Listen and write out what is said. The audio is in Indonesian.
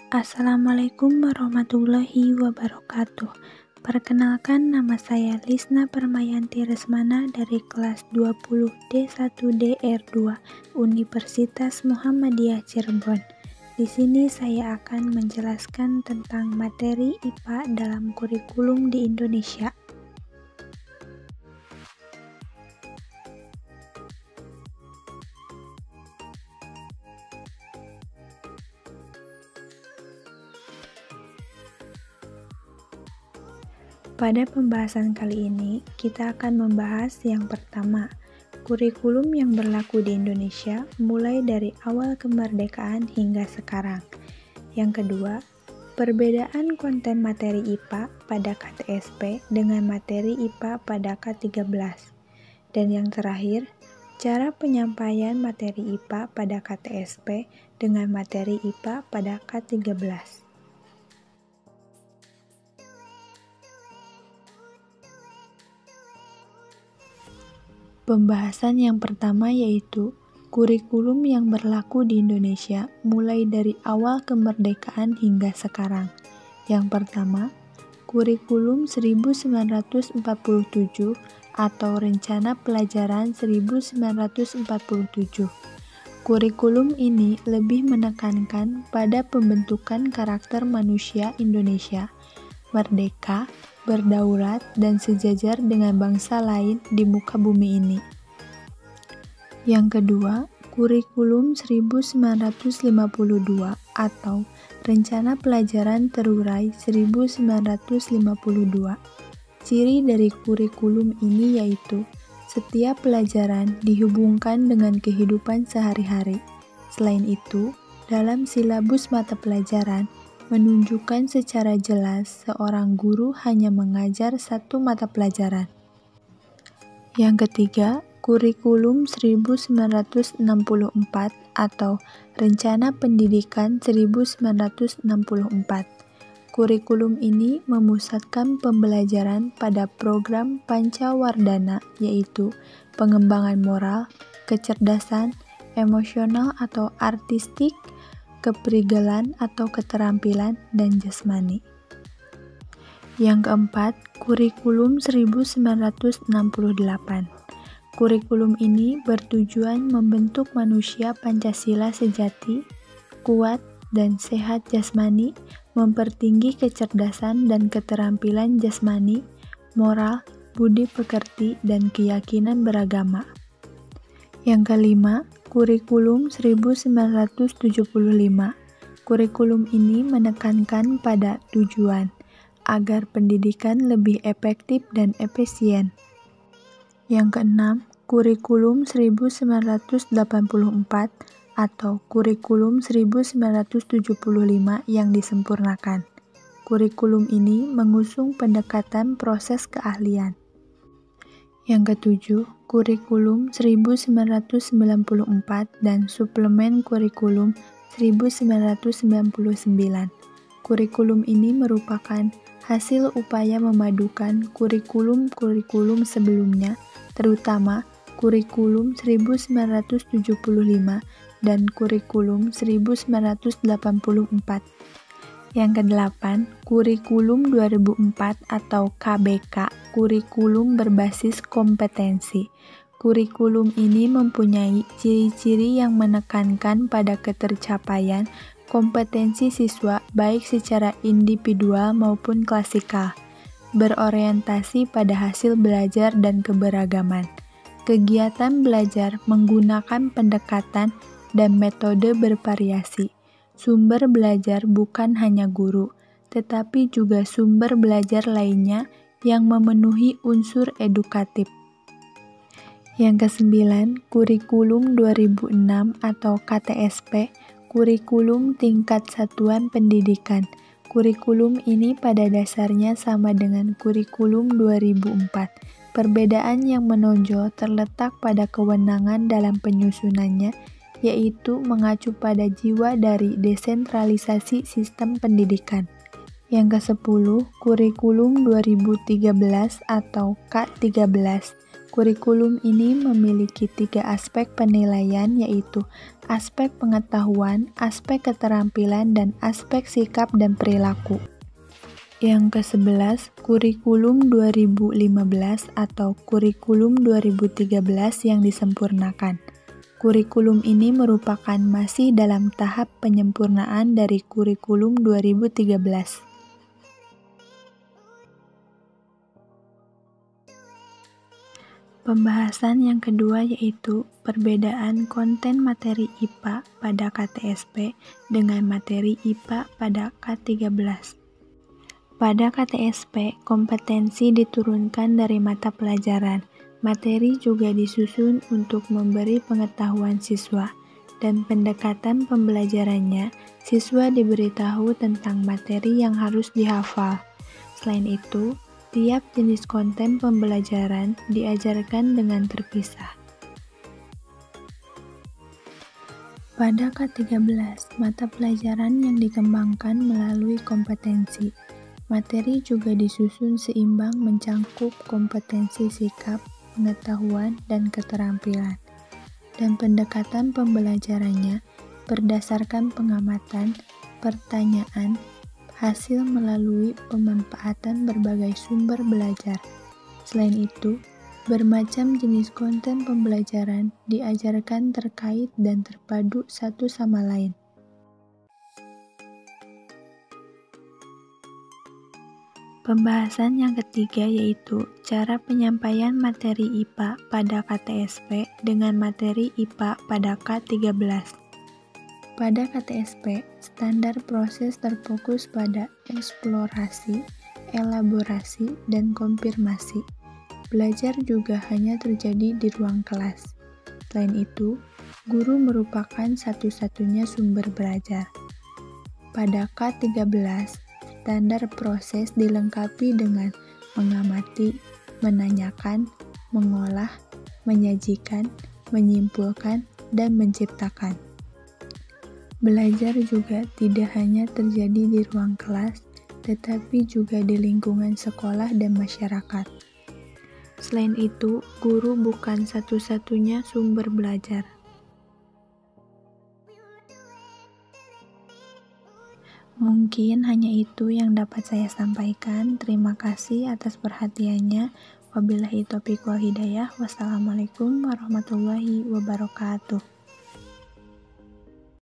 Assalamualaikum warahmatullahi wabarakatuh. Perkenalkan, nama saya Lisna Permayanti Resmana dari kelas 20D1DR2 Universitas Muhammadiyah Cirebon. Di sini saya akan menjelaskan tentang materi IPA dalam kurikulum di Indonesia. Pada pembahasan kali ini, kita akan membahas yang pertama, kurikulum yang berlaku di Indonesia mulai dari awal kemerdekaan hingga sekarang. Yang kedua, perbedaan konten materi IPA pada KTSP dengan materi IPA pada K13. Dan yang terakhir, cara penyampaian materi IPA pada KTSP dengan materi IPA pada K13. Pembahasan yang pertama yaitu kurikulum yang berlaku di Indonesia mulai dari awal kemerdekaan hingga sekarang. Yang pertama, kurikulum 1947 atau Rencana Pelajaran 1947. Kurikulum ini lebih menekankan pada pembentukan karakter manusia Indonesia, merdeka, berdaulat, dan sejajar dengan bangsa lain di muka bumi ini. Yang kedua, kurikulum 1952 atau Rencana Pelajaran Terurai 1952. Ciri dari kurikulum ini yaitu setiap pelajaran dihubungkan dengan kehidupan sehari-hari. Selain itu, dalam silabus mata pelajaran menunjukkan secara jelas seorang guru hanya mengajar satu mata pelajaran. Yang ketiga, kurikulum 1964 atau Rencana Pendidikan 1964. Kurikulum ini memusatkan pembelajaran pada program Pancawardhana, yaitu pengembangan moral, kecerdasan, emosional atau artistik, keprigelan atau keterampilan, dan jasmani. Yang keempat, kurikulum 1968. Kurikulum ini bertujuan membentuk manusia Pancasila sejati, kuat, dan sehat jasmani, mempertinggi kecerdasan dan keterampilan jasmani, moral, budi pekerti, dan keyakinan beragama. Yang kelima, kurikulum 1975. Kurikulum ini menekankan pada tujuan agar pendidikan lebih efektif dan efisien. Yang keenam, kurikulum 1984 atau kurikulum 1975 yang disempurnakan. Kurikulum ini mengusung pendekatan proses keahlian. Yang ketujuh, kurikulum 1994 dan suplemen kurikulum 1999. Kurikulum ini merupakan hasil upaya memadukan kurikulum-kurikulum sebelumnya, terutama kurikulum 1975 dan kurikulum 1984. Yang kedelapan, kurikulum 2004 atau KBK, kurikulum berbasis kompetensi. Kurikulum ini mempunyai ciri-ciri yang menekankan pada ketercapaian kompetensi siswa baik secara individual maupun klasikal, berorientasi pada hasil belajar dan keberagaman. Kegiatan belajar menggunakan pendekatan dan metode bervariasi. Sumber belajar bukan hanya guru, tetapi juga sumber belajar lainnya yang memenuhi unsur edukatif. Yang kesembilan, kurikulum 2006 atau KTSP, kurikulum tingkat satuan pendidikan. Kurikulum ini pada dasarnya sama dengan kurikulum 2004. Perbedaan yang menonjol terletak pada kewenangan dalam penyusunannya, yaitu mengacu pada jiwa dari desentralisasi sistem pendidikan. Yang ke-10, kurikulum 2013 atau K13. Kurikulum ini memiliki 3 aspek penilaian, yaitu aspek pengetahuan, aspek keterampilan, dan aspek sikap dan perilaku. Yang ke-11, Kurikulum 2015 atau Kurikulum 2013 yang disempurnakan. Kurikulum ini merupakan masih dalam tahap penyempurnaan dari Kurikulum 2013. Pembahasan yang kedua yaitu perbedaan konten materi IPA pada KTSP dengan materi IPA pada K13. Pada KTSP, kompetensi diturunkan dari mata pelajaran. Materi juga disusun untuk memberi pengetahuan siswa, dan pendekatan pembelajarannya, siswa diberitahu tentang materi yang harus dihafal. Selain itu, tiap jenis konten pembelajaran diajarkan dengan terpisah. Pada K13, mata pelajaran yang dikembangkan melalui kompetensi. Materi juga disusun seimbang mencangkup kompetensi sikap, pengetahuan, dan keterampilan. Dan pendekatan pembelajarannya berdasarkan pengamatan, pertanyaan, hasil melalui pemanfaatan berbagai sumber belajar. Selain itu, bermacam jenis konten pembelajaran diajarkan terkait dan terpadu satu sama lain. Pembahasan yang ketiga yaitu cara penyampaian materi IPA pada KTSP dengan materi IPA pada K13. Pada KTSP, standar proses terfokus pada eksplorasi, elaborasi, dan konfirmasi. Belajar juga hanya terjadi di ruang kelas. Selain itu, guru merupakan satu-satunya sumber belajar. Pada K13, standar proses dilengkapi dengan mengamati, menanyakan, mengolah, menyajikan, menyimpulkan, dan menciptakan. Belajar juga tidak hanya terjadi di ruang kelas, tetapi juga di lingkungan sekolah dan masyarakat. Selain itu, guru bukan satu-satunya sumber belajar. Mungkin hanya itu yang dapat saya sampaikan. Terima kasih atas perhatiannya. Wabillahi taufiq wal hidayah. Wassalamualaikum warahmatullahi wabarakatuh.